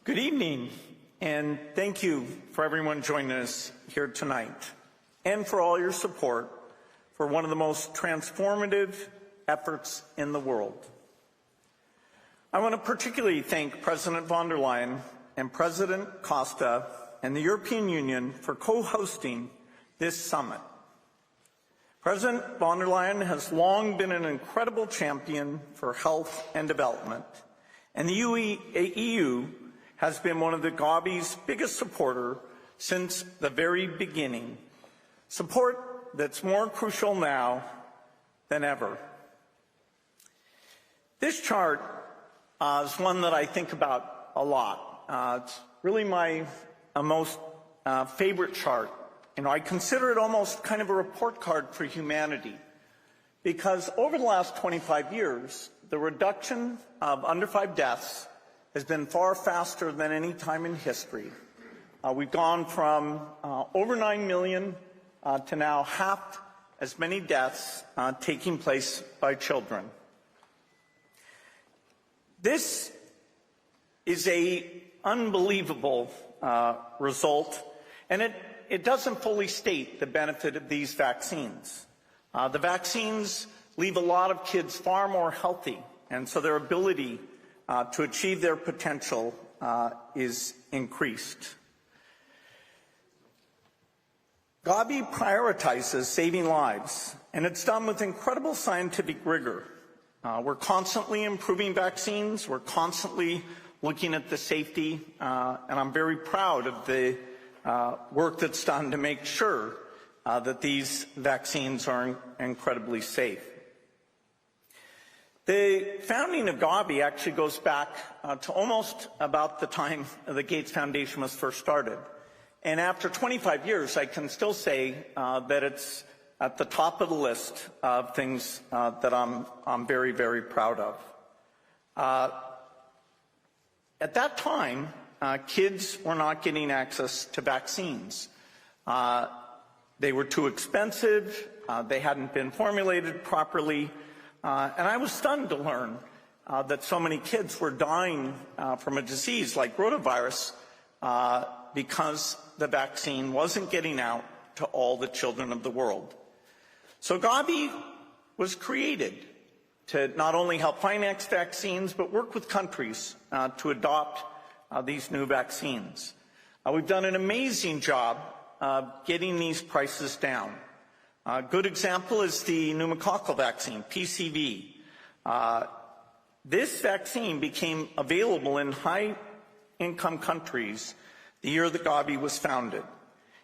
Good evening, and thank you for everyone joining us here tonight, and for all your support for one of the most transformative efforts in the world. I want to particularly thank President von der Leyen and President Costa and the European Union for co-hosting this summit. President von der Leyen has long been an incredible champion for health and development, and the EU has been one of the Gavi's biggest supporters since the very beginning. Support that's more crucial now than ever. This chart is one that I think about a lot. It's really my most favorite chart. I consider it almost kind of a report card for humanity, because over the last 25 years, the reduction of under 5 deaths has been far faster than any time in history. We've gone from over 9 million to now half as many deaths taking place by children. This is an unbelievable result, and it doesn't fully state the benefit of these vaccines. The vaccines leave a lot of kids far more healthy, and so their ability to achieve their potential is increased. Gavi prioritizes saving lives, and it's done with incredible scientific rigor. We're constantly improving vaccines, we're constantly looking at the safety, and I'm very proud of the work that's done to make sure that these vaccines are incredibly safe. The founding of Gavi actually goes back to almost about the time the Gates Foundation was first started. And after 25 years, I can still say that it's at the top of the list of things that I'm very, very proud of. At that time, kids were not getting access to vaccines. They were too expensive, they hadn't been formulated properly, and I was stunned to learn that so many kids were dying from a disease like rotavirus because the vaccine wasn't getting out to all the children of the world. So Gavi was created to not only help finance vaccines, but work with countries to adopt these new vaccines. We've done an amazing job getting these prices down. A good example is the pneumococcal vaccine, PCV. This vaccine became available in high-income countries the year that Gavi was founded.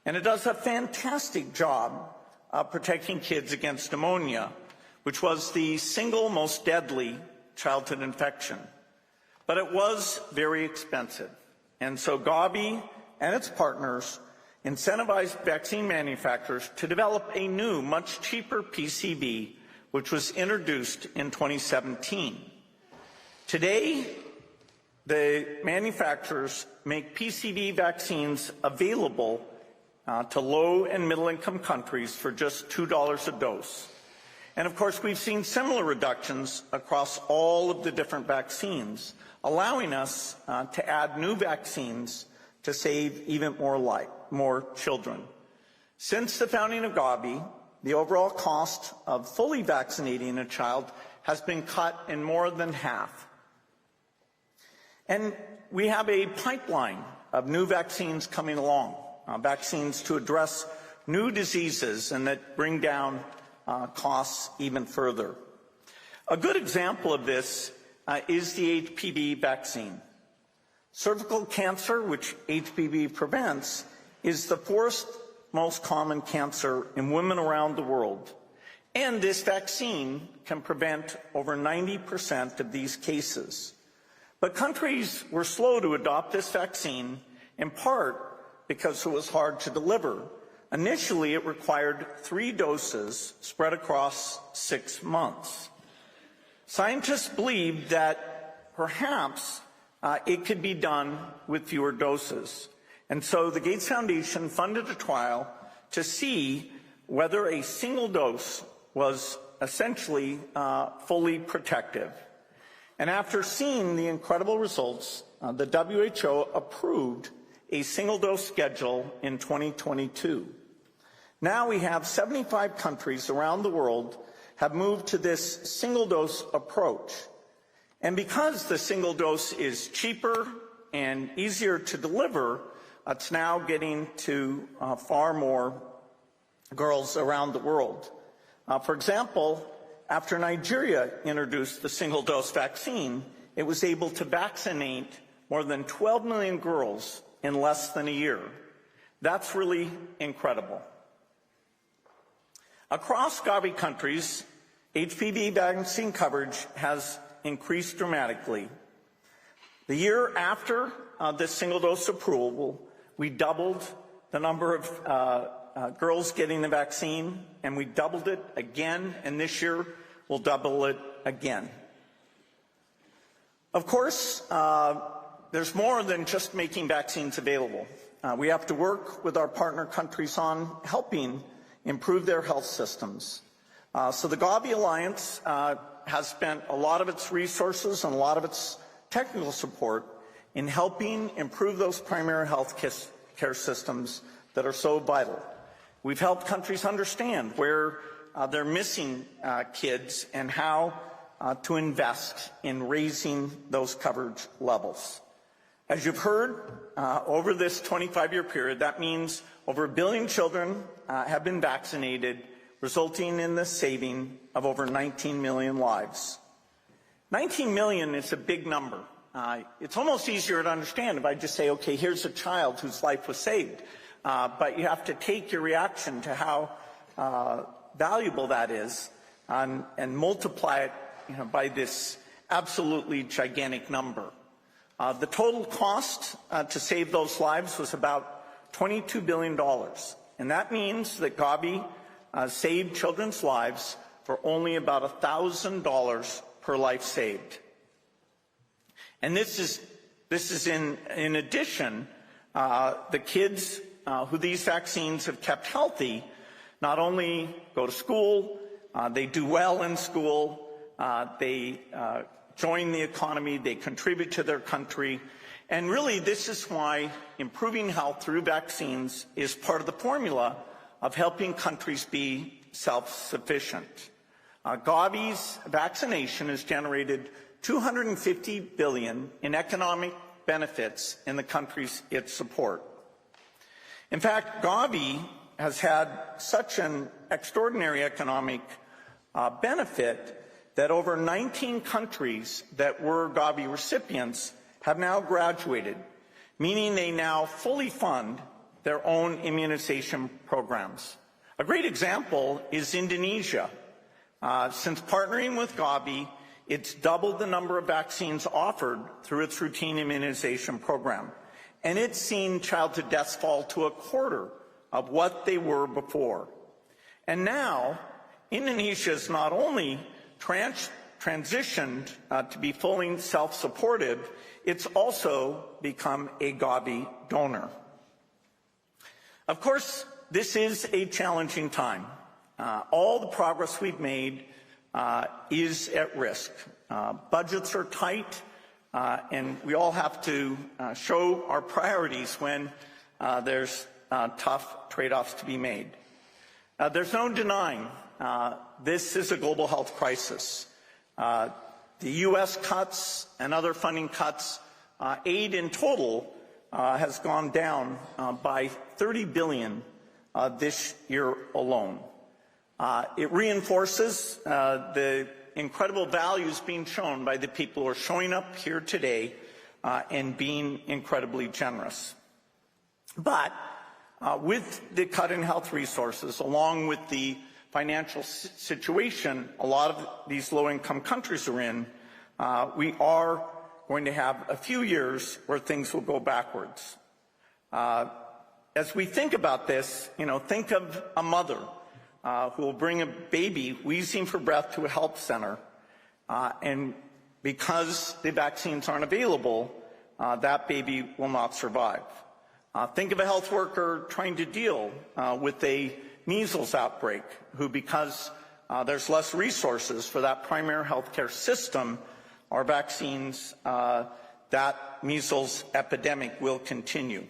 And it does a fantastic job of protecting kids against pneumonia, which was the single most deadly childhood infection. But it was very expensive. And so Gavi and its partners incentivized vaccine manufacturers to develop a new, much cheaper PCV, which was introduced in 2017. Today, the manufacturers make PCV vaccines available to low and middle-income countries for just $2 a dose. And of course, we've seen similar reductions across all of the different vaccines, allowing us to add new vaccines to save even more children. Since the founding of Gavi, the overall cost of fully vaccinating a child has been cut in more than half. And we have a pipeline of new vaccines coming along, vaccines to address new diseases and that bring down costs even further. A good example of this is the HPV vaccine. Cervical cancer, which HPV prevents, is the fourth most common cancer in women around the world. And this vaccine can prevent over 90% of these cases. But countries were slow to adopt this vaccine, in part because it was hard to deliver. Initially, it required 3 doses spread across 6 months. Scientists believed that perhaps it could be done with fewer doses. And so the Gates Foundation funded a trial to see whether a single dose was essentially fully protective. And after seeing the incredible results, the WHO approved a single-dose schedule in 2022. Now we have 75 countries around the world have moved to this single-dose approach. And because the single dose is cheaper and easier to deliver, it's now getting to far more girls around the world. For example, after Nigeria introduced the single-dose vaccine, it was able to vaccinate more than 12 million girls in less than a year. That's really incredible. Across Gavi countries, HPV vaccine coverage has increased dramatically. The year after this single-dose approval, we doubled the number of girls getting the vaccine, and we doubled it again, and this year we'll double it again. Of course, there's more than just making vaccines available. We have to work with our partner countries on helping improve their health systems. So the Gavi Alliance has spent a lot of its resources and a lot of its technical support in helping improve those primary health care systems that are so vital. We've helped countries understand where they're missing kids and how to invest in raising those coverage levels. As you've heard, over this 25-year period, that means over 1 billion children have been vaccinated, resulting in the saving of over 19 million lives. 19 million is a big number. It's almost easier to understand if I just say, okay, here's a child whose life was saved. But you have to take your reaction to how valuable that is and multiply it by this absolutely gigantic number. The total cost to save those lives was about $22 billion. And that means that Gavi saved children's lives for only about $1,000 per life saved. And this is in addition, the kids who these vaccines have kept healthy not only go to school, they do well in school, they join the economy, they contribute to their country. And really, this is why improving health through vaccines is part of the formula of helping countries be self-sufficient. Gavi's vaccination has generated $250 billion in economic benefits in the countries it supports. In fact, Gavi has had such an extraordinary economic benefit that over 19 countries that were Gavi recipients have now graduated, meaning they now fully fund their own immunization programs. A great example is Indonesia. Since partnering with Gavi, it's doubled the number of vaccines offered through its routine immunization program. And it's seen childhood deaths fall to a quarter of what they were before. And now, Indonesia is not only transitioned to be fully self-supportive, it's also become a Gavi donor. Of course, this is a challenging time. All the progress we've made is at risk. Budgets are tight, and we all have to show our priorities when there's tough trade-offs to be made. There's no denying this is a global health crisis. The U.S. cuts and other funding cuts, aid in total has gone down by $30 billion this year alone. It reinforces the incredible values being shown by the people who are showing up here today and being incredibly generous. But with the cut in health resources, along with the financial situation a lot of these low-income countries are in, we are going to have a few years where things will go backwards. As we think about this, think of a mother who will bring a baby wheezing for breath to a health center, and because the vaccines aren't available, that baby will not survive. Think of a health worker trying to deal with a measles outbreak, who, because there's less resources for that primary health care system, our vaccines that measles epidemic will continue.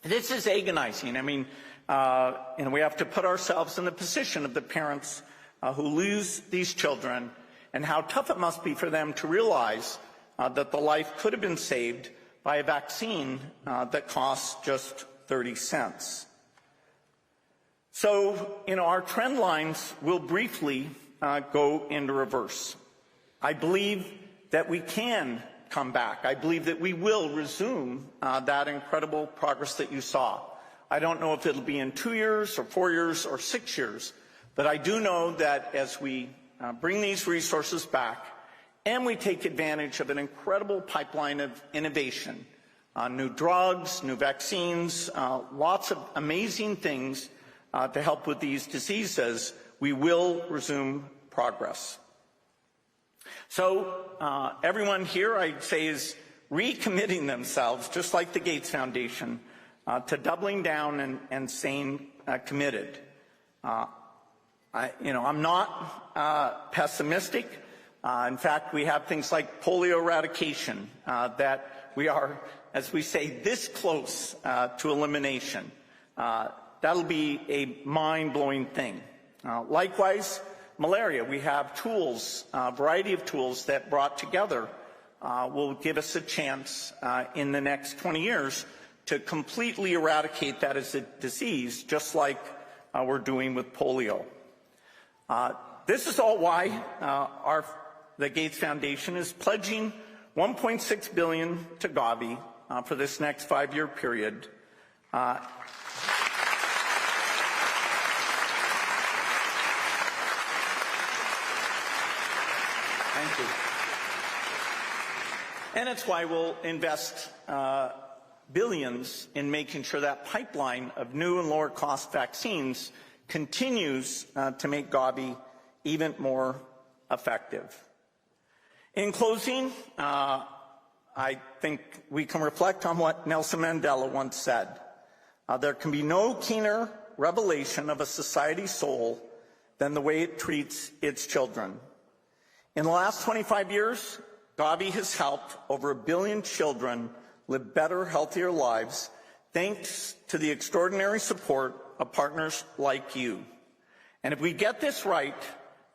This is agonizing. I mean, we have to put ourselves in the position of the parents who lose these children, and how tough it must be for them to realize that the life could have been saved by a vaccine that costs just 30 cents. So, our trend lines will briefly go into reverse. I believe that we can come back. I believe that we will resume that incredible progress that you saw. I don't know if it'll be in 2 years or 4 years or 6 years, but I do know that as we bring these resources back and we take advantage of an incredible pipeline of innovation, new drugs, new vaccines, lots of amazing things to help with these diseases, we will resume progress. So everyone here, I'd say, is recommitting themselves, just like the Gates Foundation, to doubling down and staying committed. I'm not pessimistic. In fact, we have things like polio eradication that we are, as we say, this close to elimination. That'll be a mind-blowing thing. Likewise, malaria. We have tools, a variety of tools that brought together will give us a chance in the next 20 years to completely eradicate that as a disease, just like we're doing with polio. This is all why the Gates Foundation is pledging $1.6 billion to Gavi for this next 5-year period. Thank you. And it's why we'll invest billions in making sure that pipeline of new and lower cost vaccines continues to make Gavi even more effective. In closing, I think we can reflect on what Nelson Mandela once said. There can be no keener revelation of a society's soul than the way it treats its children. In the last 25 years, Gavi has helped over 1 billion children live better, healthier lives, thanks to the extraordinary support of partners like you. And if we get this right,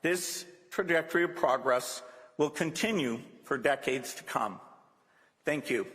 this trajectory of progress will continue for decades to come. Thank you.